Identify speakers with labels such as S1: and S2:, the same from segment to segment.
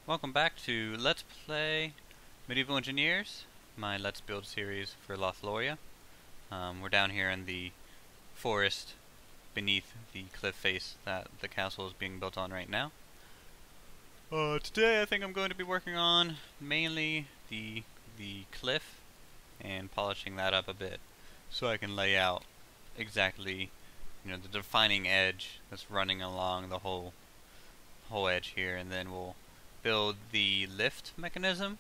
S1: Welcome back to Let's Play Medieval Engineers, my Let's Build series for Lothloria. We're down here in the forest beneath the cliff face that the castle is being built on right now. Today I think I'm going to be working on mainly the cliff and polishing that up a bit so I can lay out exactly, the defining edge that's running along the whole edge here, and then we'll build the lift mechanism,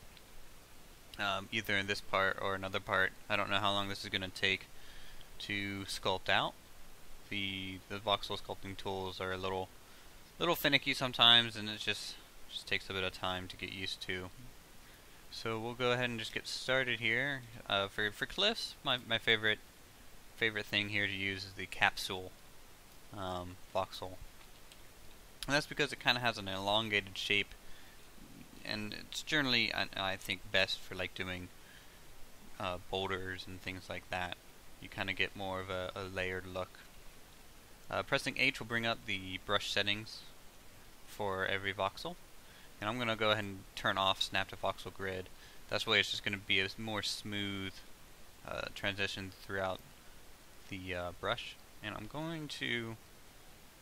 S1: either in this part or another part. I don't know how long this is going to take to sculpt out. The voxel sculpting tools are a little finicky sometimes, and it just takes a bit of time to get used to. So we'll go ahead and just get started here. For cliffs, my favorite thing here to use is the capsule voxel. And that's because it kind of has an elongated shape, and it's generally, I think, best for like doing boulders and things like that. You kind of get more of a layered look. Pressing H will bring up the brush settings for every voxel, and I'm going to go ahead and turn off Snap to Voxel Grid. That's way it's just going to be a more smooth transition throughout the brush, and I'm going to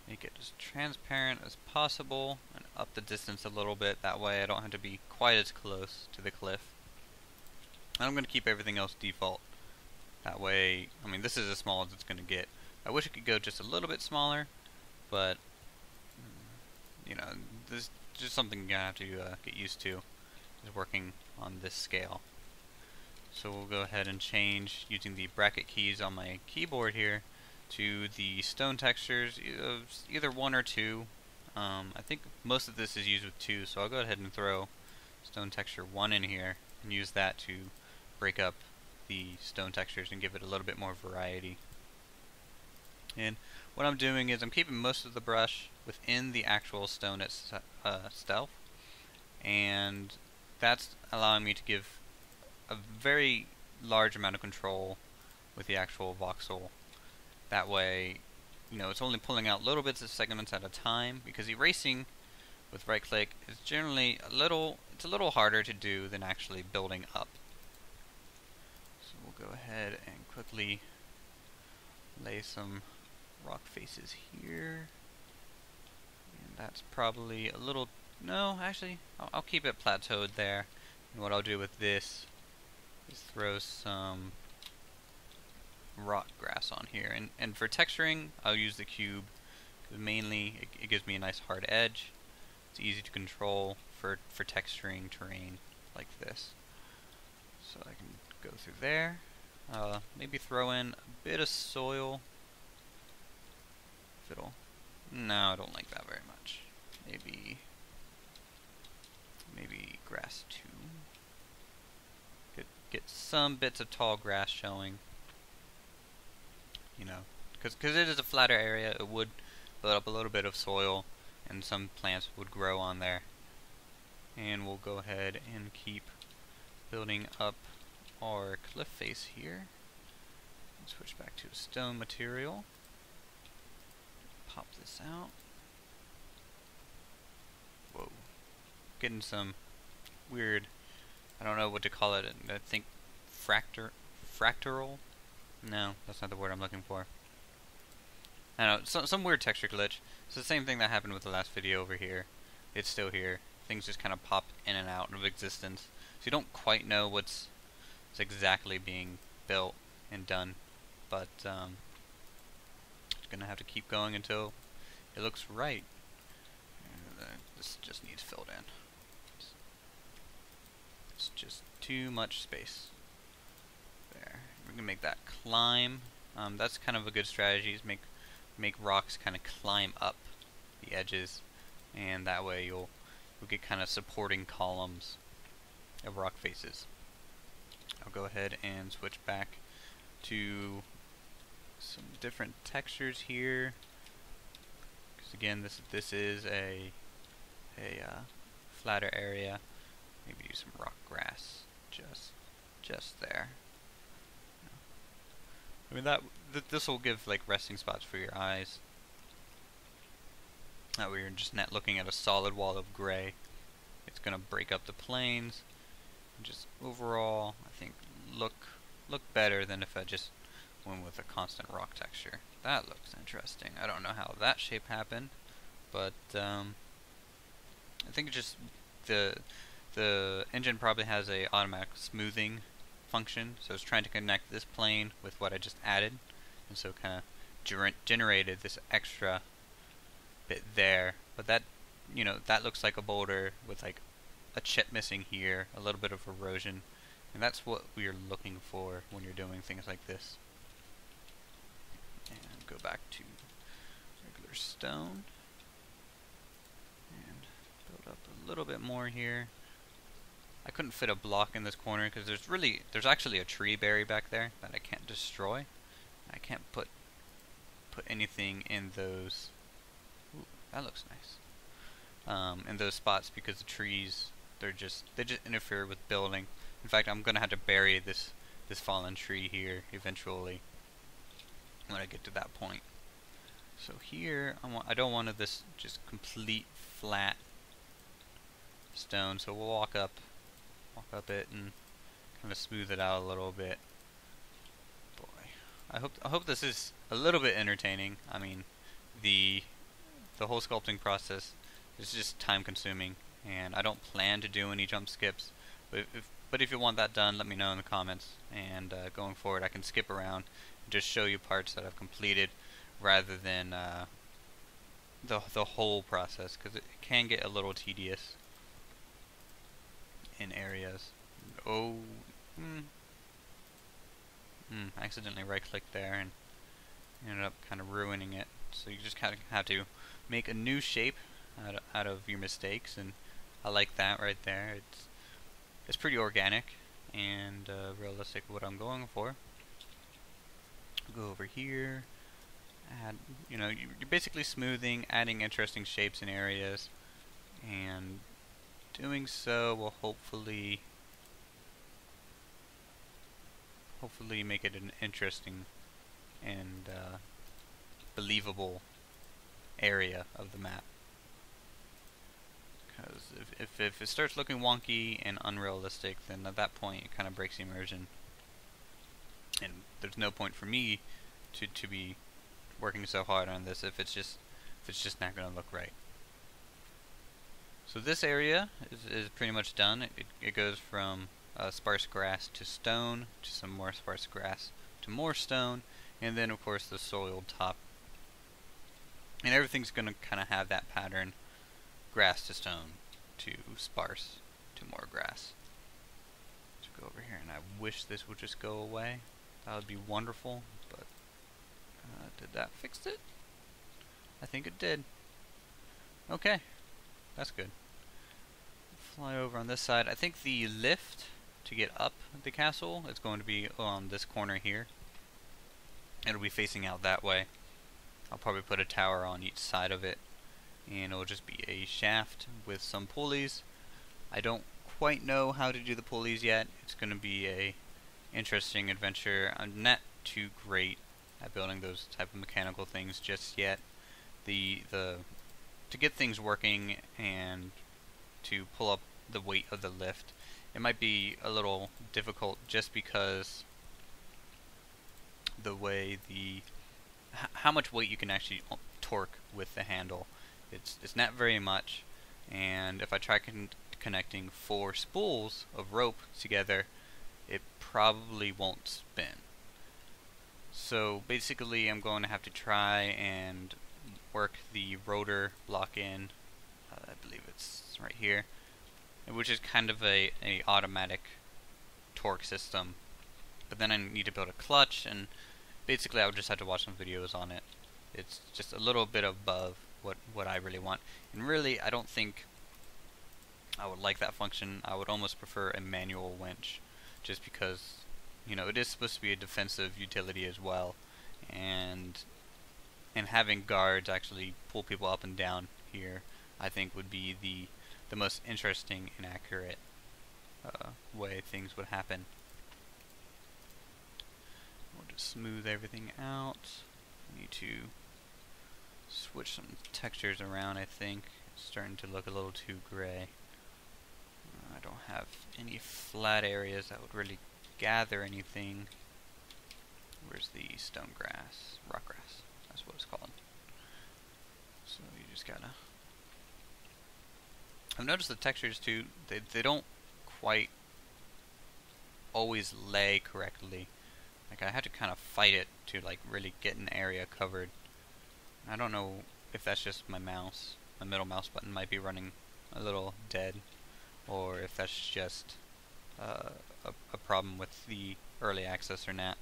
S1: make it as transparent as possible and up the distance a little bit. That way I don't have to be quite as close to the cliff. And I'm going to keep everything else default. That way, I mean, this is as small as it's going to get. I wish it could go just a little bit smaller, but this is just something you're going to have to get used to, is working on this scale. So we'll go ahead and change, using the bracket keys on my keyboard here, to the stone textures, either 1 or 2. I think most of this is used with 2, so I'll go ahead and throw stone texture 1 in here and use that to break up the stone textures and give it a little bit more variety. And what I'm doing is I'm keeping most of the brush within the actual stone itself, and that's allowing me to give a very large amount of control with the actual voxel. That way, it's only pulling out little bits of segments at a time, because erasing with right click is generally a little harder to do than actually building up. So we'll go ahead and quickly lay some rock faces here. And that's probably a little, no, actually, I'll keep it plateaued there. And what I'll do with this is throw some rock grass on here, and for texturing I'll use the cube, because mainly it gives me a nice hard edge. It's easy to control for texturing terrain like this. So I can go through there, maybe throw in a bit of soil. If it'll, no, I don't like that very much. Maybe grass too. Get some bits of tall grass showing. Because it is a flatter area, it would build up a little bit of soil, and some plants would grow on there. And we'll go ahead and keep building up our cliff face here. Switch back to a stone material. Pop this out. Whoa. Getting some weird, I don't know what to call it, I think fractal? No, that's not the word I'm looking for. I don't know, some weird texture glitch. It's the same thing that happened with the last video over here. It's still here. Things just kind of pop in and out of existence. So you don't quite know what's exactly being built and done. But just gonna have to keep going until it looks right. This just needs filled in. It's just too much space. There. We're gonna make that climb. That's kind of a good strategy, is make rocks kind of climb up the edges, and that way you'll get kind of supporting columns of rock faces. I'll go ahead and switch back to some different textures here, because again this is a flatter area. Maybe use some rock grass just there. I mean, this will give like resting spots for your eyes. That way you're just not looking at a solid wall of gray. it's gonna break up the planes. And just overall, I think look better than if I just went with a constant rock texture. That looks interesting. I don't know how that shape happened, but I think it's just the engine probably has a automatic smoothing function, so it's trying to connect this plane with what I just added, and so kind of generated this extra bit there. But that, you know, that looks like a boulder with like a chip missing here, a little bit of erosion, and that's what we're looking for when you're doing things like this. And go back to regular stone and build up a little bit more here. I couldn't fit a block in this corner because there's actually a tree buried back there that I can't destroy. I can't put anything in those. Ooh, that looks nice. In those spots because the trees they just interfere with building. In fact, I'm gonna have to bury this fallen tree here eventually when I get to that point. So here I don't want this just complete flat stone. So we'll walk up it and kind of smooth it out a little bit. Boy, I hope this is a little bit entertaining. I mean, the whole sculpting process is just time consuming, and I don't plan to do any jump skips. But if you want that done, let me know in the comments. And going forward, I can skip around and just show you parts that I've completed, rather than the whole process, because it can get a little tedious in areas. Oh, I accidentally right-clicked there and ended up kind of ruining it. So you just kind of have to make a new shape out of your mistakes, and I like that right there. It's pretty organic and realistic what I'm going for. Go over here, add, you know, you're basically smoothing, adding interesting shapes in areas, and doing so will hopefully make it an interesting and believable area of the map. Because if it starts looking wonky and unrealistic, then at that point it kind of breaks immersion, and there's no point for me to be working so hard on this if it's just not going to look right. So this area is pretty much done. It goes from sparse grass to stone, to some more sparse grass, to more stone, and then of course the soiled top. And everything's going to kind of have that pattern: grass to stone, to sparse, to more grass. Let's go over here, and I wish this would just go away. That would be wonderful, but did that fix it? I think it did. Okay, that's good. Fly over on this side. I think the lift to get up the castle is going to be on this corner here. It'll be facing out that way. I'll probably put a tower on each side of it, and it'll just be a shaft with some pulleys. I don't quite know how to do the pulleys yet. It's going to be a interesting adventure. I'm not too great at building those type of mechanical things just yet. To get things working and to pull up the weight of the lift, it might be a little difficult just because the way how much weight you can actually torque with the handle. It's not very much, and if I try connecting 4 spools of rope together, it probably won't spin. So basically I'm going to have to try and work the rotor block in. I believe it's right here, which is kind of a automatic torque system. But then I need to build a clutch, and basically I would just have to watch some videos on it. It's just a little bit above what I really want. And really, I don't think I would like that function. I would almost prefer a manual winch, just because, you know, it is supposed to be a defensive utility as well, and having guards actually pull people up and down here, I think would be the most interesting and accurate way things would happen. We'll just smooth everything out. We need to switch some textures around. I think it's starting to look a little too gray. have any flat areas that would really gather anything. Where's the stone grass? Rock grass. That's what it's called. So you just gotta... I've noticed the textures too, they don't quite always lay correctly. Like I had to kind of fight it to like really get an area covered. I don't know if that's just my mouse. My middle mouse button might be running a little dead, or if that's just a problem with the early access or not.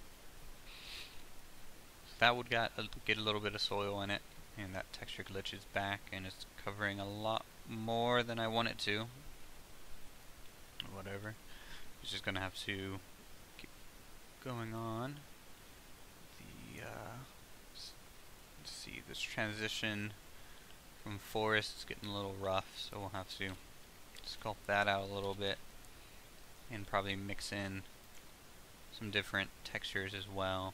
S1: That would get a little bit of soil in it, and that texture glitch is back, and it's covering a lot more than I want it to. Whatever. It's just gonna have to keep going on. Let's see, this transition from forest is getting a little rough, so we'll have to sculpt that out a little bit, and probably mix in some different textures as well.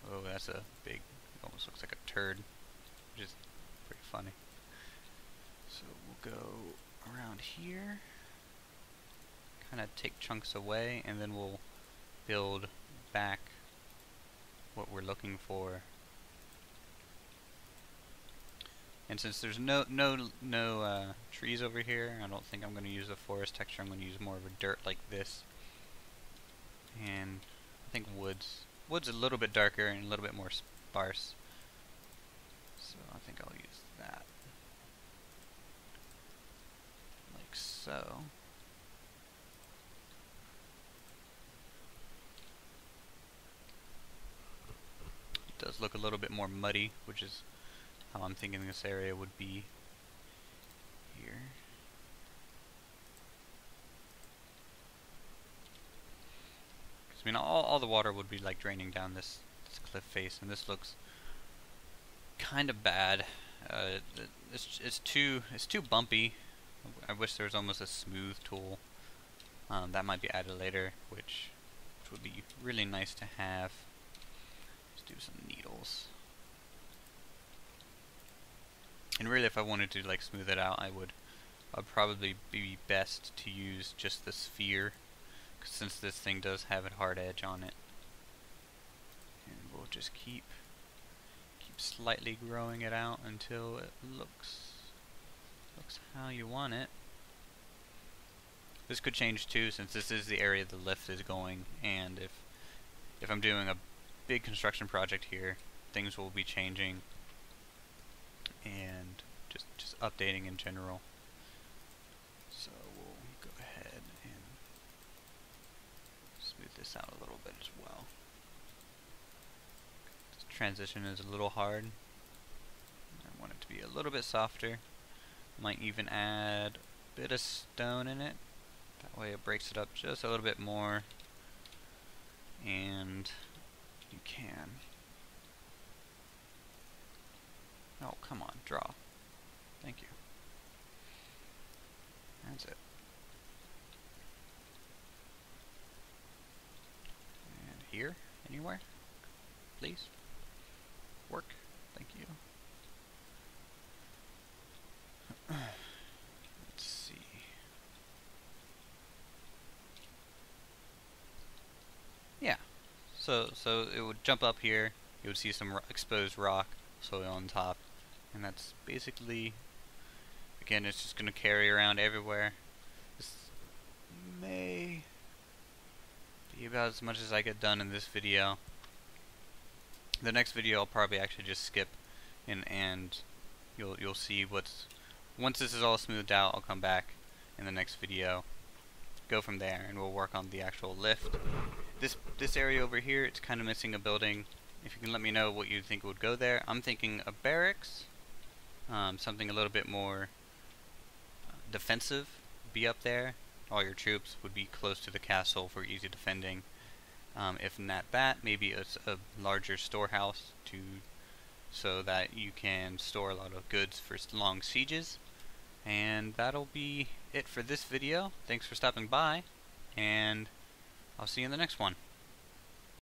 S1: Oh, that's a big, it almost looks like a turd, which is pretty funny. So we'll go around here, kind of take chunks away, and then we'll build back what we're looking for. And since there's no trees over here, I don't think I'm going to use a forest texture. I'm going to use more of a dirt like this. And I think wood's a little bit darker and a little bit more sparse. So I think I'll use that. Like so. It does look a little bit more muddy, which is how I'm thinking this area would be here. I mean, all the water would be like draining down this cliff face, and this looks kind of bad. It's too bumpy. I wish there was almost a smooth tool. That might be added later, which would be really nice to have. Let's do some needles. And really, if I wanted to like smooth it out, I'd probably be best to use just the sphere, since this thing does have a hard edge on it. And we'll just keep slightly growing it out until it looks how you want it. This could change too, since this is the area the lift is going, and if I'm doing a big construction project here, things will be changing and just updating in general. So we'll go ahead and smooth this out a little bit as well. This transition is a little hard. I want it to be a little bit softer. Might even add a bit of stone in it. That way it breaks it up just a little bit more. And you can... Oh, come on, draw. Thank you. That's it. And here, anywhere? Please? Work. Thank you. Let's see. Yeah. So it would jump up here. You would see some exposed rock, soil on top. And that's basically, again, it's just going to carry around everywhere. This may be about as much as I get done in this video. The next video I'll probably actually just skip, and you'll see once this is all smoothed out, I'll come back in the next video, go from there, and we'll work on the actual lift. This area over here, it's kind of missing a building. If you can let me know what you think would go there. I'm thinking a barracks. Something a little bit more defensive be up there. All your troops would be close to the castle for easy defending. If not that, maybe it's a larger storehouse so that you can store a lot of goods for long sieges. And that'll be it for this video. Thanks for stopping by, and I'll see you in the next one.